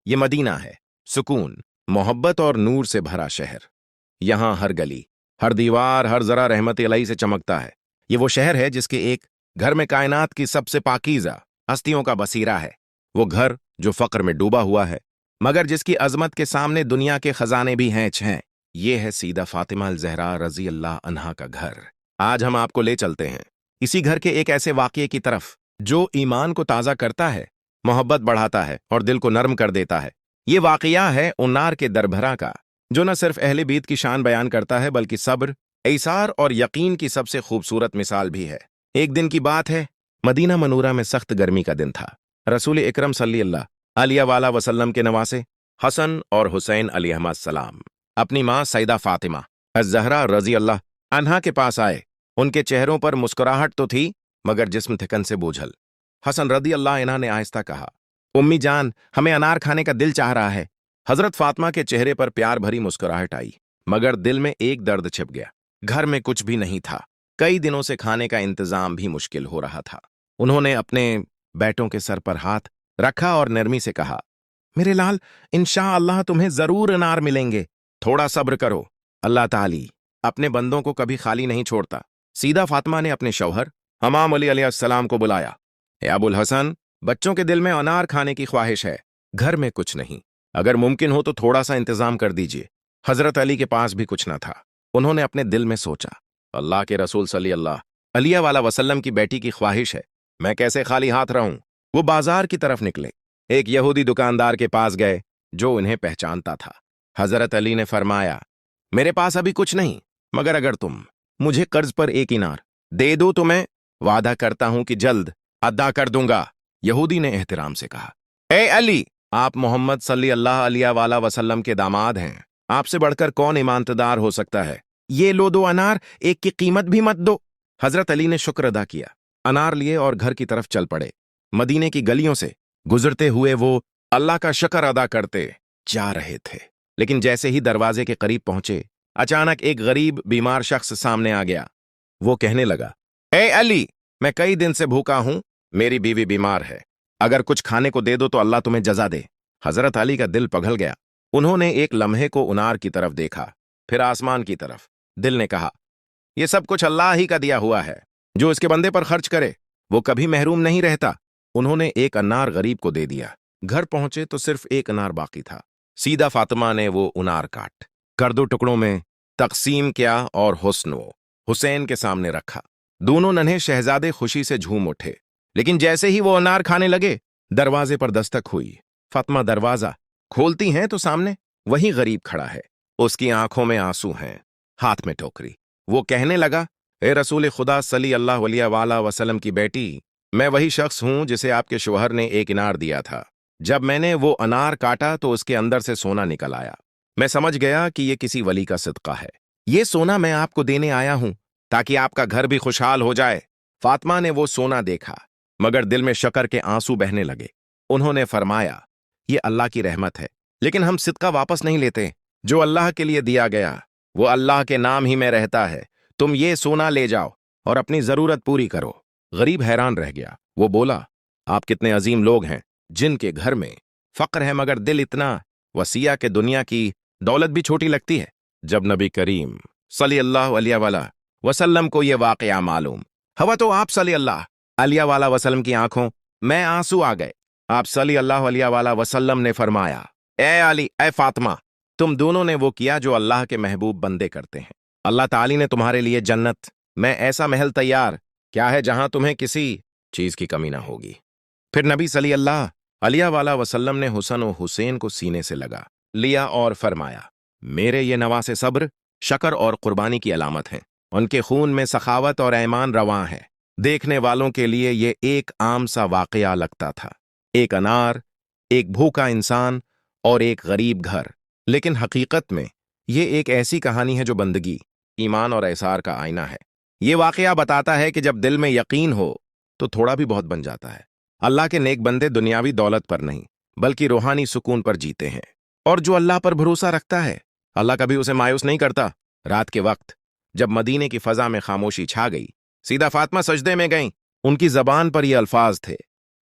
ये मदीना है, सुकून, मोहब्बत और नूर से भरा शहर। यहाँ हर गली, हर दीवार, हर जरा रहमत इलाही से चमकता है। ये वो शहर है जिसके एक घर में कायनात की सबसे पाकीज़ा हस्तियों का बसीरा है। वो घर जो फक्र में डूबा हुआ है, मगर जिसकी अजमत के सामने दुनिया के खजाने भी हैं। ये है सीदा फातिमा अल-ज़हरा रज़ी अल्लाह अन्हा का घर। आज हम आपको ले चलते हैं इसी घर के एक ऐसे वाक़ये की तरफ जो ईमान को ताज़ा करता है, मोहब्बत बढ़ाता है और दिल को नर्म कर देता है। ये वाक़या है उन्नार के दरभरा का, जो न सिर्फ अहले बीत की शान बयान करता है बल्कि सब्र, ऐसार और यकीन की सबसे खूबसूरत मिसाल भी है। एक दिन की बात है, मदीना मनूरा में सख्त गर्मी का दिन था। रसूल इकरम सल्लल्लाहु अलैहि वसल्लम के नवासे हसन और हुसैन अलैहिस्सलाम अपनी मां सैयदा फातिमा अज़-ज़हरा रज़ी अल्लाह अन्हा के पास आए। उनके चेहरों पर मुस्कुराहट तो थी, मगर जिस्म थकन से बोझल। हसन रज़ी अल्लाह अन्हा ने आहिस्ता कहा, उम्मी जान, हमें अनार खाने का दिल चाह रहा है। हजरत फातिमा के चेहरे पर प्यार भरी मुस्कुराहट आई, मगर दिल में एक दर्द छिप गया। घर में कुछ भी नहीं था। कई दिनों से खाने का इंतजाम भी मुश्किल हो रहा था। उन्होंने अपने बेटों के सर पर हाथ रखा और नरमी से कहा, मेरे लाल, इंशाअल्लाह तुम्हें जरूर अनार मिलेंगे। थोड़ा सब्र करो, अल्लाह ताली अपने बंदों को कभी खाली नहीं छोड़ता। सीधा फातिमा ने अपने शौहर हमाम अली अलैहिस्सलाम को बुलाया। ए अबुल हसन, बच्चों के दिल में अनार खाने की ख्वाहिश है। घर में कुछ नहीं, अगर मुमकिन हो तो थोड़ा सा इंतजाम कर दीजिए। हजरत अली के पास भी कुछ न था। उन्होंने अपने दिल में सोचा, अल्लाह के रसूल सल्लल्लाहु अलैहि वसल्लम की बेटी की ख्वाहिश है, मैं कैसे खाली हाथ रहूं। वो बाजार की तरफ निकले। एक यहूदी दुकानदार के पास गए जो उन्हें पहचानता था। हजरत अली ने फरमाया, मेरे पास अभी कुछ नहीं, मगर अगर तुम मुझे कर्ज पर एक इनार दे दो तो मैं वादा करता हूं कि जल्द अदा कर दूंगा। यहूदी ने एहतराम से कहा, ए अली, आप मोहम्मद सल्लल्लाहु अलैहि वसल्लम के दामाद हैं। आपसे बढ़कर कौन ईमानदार हो सकता है। ये लो दो अनार, एक की कीमत भी मत दो। हजरत अली ने शुक्र अदा किया, अनार लिए और घर की तरफ चल पड़े। मदीने की गलियों से गुजरते हुए वो अल्लाह का शुक्र अदा करते जा रहे थे। लेकिन जैसे ही दरवाजे के करीब पहुंचे, अचानक एक गरीब बीमार शख्स सामने आ गया। वो कहने लगा, ए अली, मैं कई दिन से भूखा हूं, मेरी बीवी बीमार है, अगर कुछ खाने को दे दो तो अल्लाह तुम्हें जजा दे। हजरत अली का दिल पिघल गया। उन्होंने एक लम्हे को उनार की तरफ देखा, फिर आसमान की तरफ। दिल ने कहा, यह सब कुछ अल्लाह ही का दिया हुआ है, जो इसके बंदे पर खर्च करे वो कभी महरूम नहीं रहता। उन्होंने एक अनार गरीब को दे दिया। घर पहुंचे तो सिर्फ एक अनार बाकी था। सीधा फातिमा ने वो अनार काट कर दो टुकड़ों में तकसीम किया और हुसैन के सामने रखा। दोनों नन्हे शहजादे खुशी से झूम उठे। लेकिन जैसे ही वो अनार खाने लगे, दरवाजे पर दस्तक हुई। फातिमा दरवाजा खोलती हैं तो सामने वही गरीब खड़ा है। उसकी आंखों में आंसू हैं, हाथ में टोकरी। वो कहने लगा, ए रसूल खुदा सल्लल्लाहु अलैहि वसल्लम की बेटी, मैं वही शख्स हूं जिसे आपके शौहर ने एक इनार दिया था। जब मैंने वो अनार काटा तो उसके अंदर से सोना निकल आया। मैं समझ गया कि ये किसी वली का सदका है। ये सोना मैं आपको देने आया हूं ताकि आपका घर भी खुशहाल हो जाए। फातिमा ने वो सोना देखा, मगर दिल में शक्र के आंसू बहने लगे। उन्होंने फरमाया, ये अल्लाह की रहमत है, लेकिन हम सदका वापस नहीं लेते। जो अल्लाह के लिए दिया गया वो अल्लाह के नाम ही में रहता है। तुम ये सोना ले जाओ और अपनी जरूरत पूरी करो। गरीब हैरान रह गया। वो बोला, आप कितने अजीम लोग हैं जिनके घर में फक्र है मगर दिल इतना वसिया के दुनिया की दौलत भी छोटी लगती है। जब नबी करीम सल्लल्लाहु अलैहि वसल्लम को ये वाकया मालूम हवा तो आप सल्लल्लाहु अलैहि वसल्लम की आंखों में आंसू आ गए। आप सल्लल्लाहु अलैहि वसल्लम ने फरमाया, ए अली, ए फातिमा, तुम दोनों ने वो किया जो अल्लाह के महबूब बंदे करते हैं। अल्लाह ताली ने तुम्हारे लिए जन्नत में ऐसा महल तैयार क्या है जहां तुम्हें किसी चीज की कमी ना होगी। फिर नबी सल्लल्लाहु अलैहि वसल्लम ने हुसन और हुसैन को सीने से लगा लिया और फरमाया, मेरे ये नवासे सब्र, शक्र और कुर्बानी की अलामत हैं। उनके खून में सखावत और ईमान रवां है। देखने वालों के लिए ये एक आम सा वाकया लगता था, एक अनार, एक भूखा इंसान और एक गरीब घर। लेकिन हकीकत में ये एक ऐसी कहानी है जो बंदगी, ईमान और एसार का आईना है। ये वाकया बताता है कि जब दिल में यकीन हो तो थोड़ा भी बहुत बन जाता है। अल्लाह के नेक बंदे दुनियावी दौलत पर नहीं बल्कि रूहानी सुकून पर जीते हैं। और जो अल्लाह पर भरोसा रखता है, अल्लाह कभी उसे मायूस नहीं करता। रात के वक्त जब मदीने की फजा में खामोशी छा गई, सीधा फातिमा सजदे में गईं। उनकी जबान पर ये अल्फाज थे,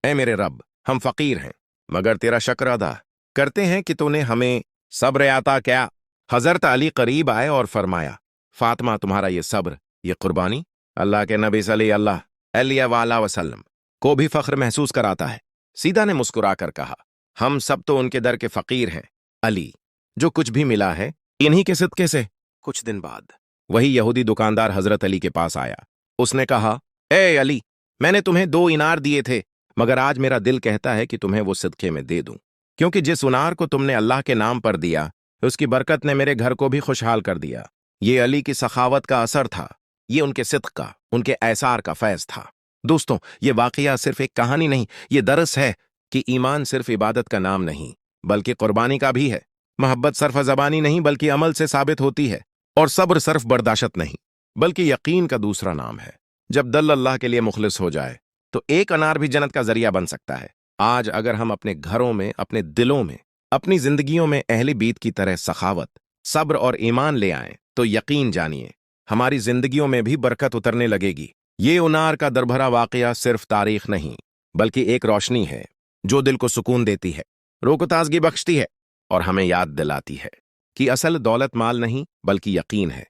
ए मेरे रब, हम फकीर हैं मगर तेरा शुक्र अदा करते हैं कि तूने हमें सब्र आता क्या। हजरत अली करीब आए और फरमाया, फातिमा, तुम्हारा ये सब्र, ये कुर्बानी अल्लाह के नबी सल्लल्लाहु अलैहि वसल्लम को भी फख्र महसूस कराता है। सीदा ने मुस्कुराकर कहा, हम सब तो उनके दर के फकीर हैं अली, जो कुछ भी मिला है इन्हीं के सदके से। कुछ दिन बाद वही यहूदी दुकानदार हजरत अली के पास आया। उसने कहा, ए अली, मैंने तुम्हें 2 इनार दिए थे, मगर आज मेरा दिल कहता है कि तुम्हें वो सदके में दे दूं, क्योंकि जिस उनार को तुमने अल्लाह के नाम पर दिया उसकी बरकत ने मेरे घर को भी खुशहाल कर दिया। ये अली की सखावत का असर था, ये उनके सिद्क का, उनके ऐसार का फैज़ था। दोस्तों, ये वाकया सिर्फ एक कहानी नहीं, ये दरस है कि ईमान सिर्फ इबादत का नाम नहीं बल्कि कुर्बानी का भी है। मोहब्बत सिर्फ ज़बानी नहीं बल्कि अमल से साबित होती है, और सब्र सिर्फ बर्दाश्त नहीं बल्कि यकीन का दूसरा नाम है। जब दिल अल्लाह के लिए मुखलिस हो जाए तो एक अनार भी जन्नत का जरिया बन सकता है। आज अगर हम अपने घरों में, अपने दिलों में, अपनी जिंदगियों में अहले बीत की तरह सखावत, सब्र और ईमान ले आएं तो यकीन जानिए हमारी जिंदगियों में भी बरकत उतरने लगेगी। ये उनार का दरभरा वाकया सिर्फ तारीख नहीं बल्कि एक रोशनी है जो दिल को सुकून देती है, रूह को ताजगी बख्शती है और हमें याद दिलाती है कि असल दौलत माल नहीं बल्कि यकीन है।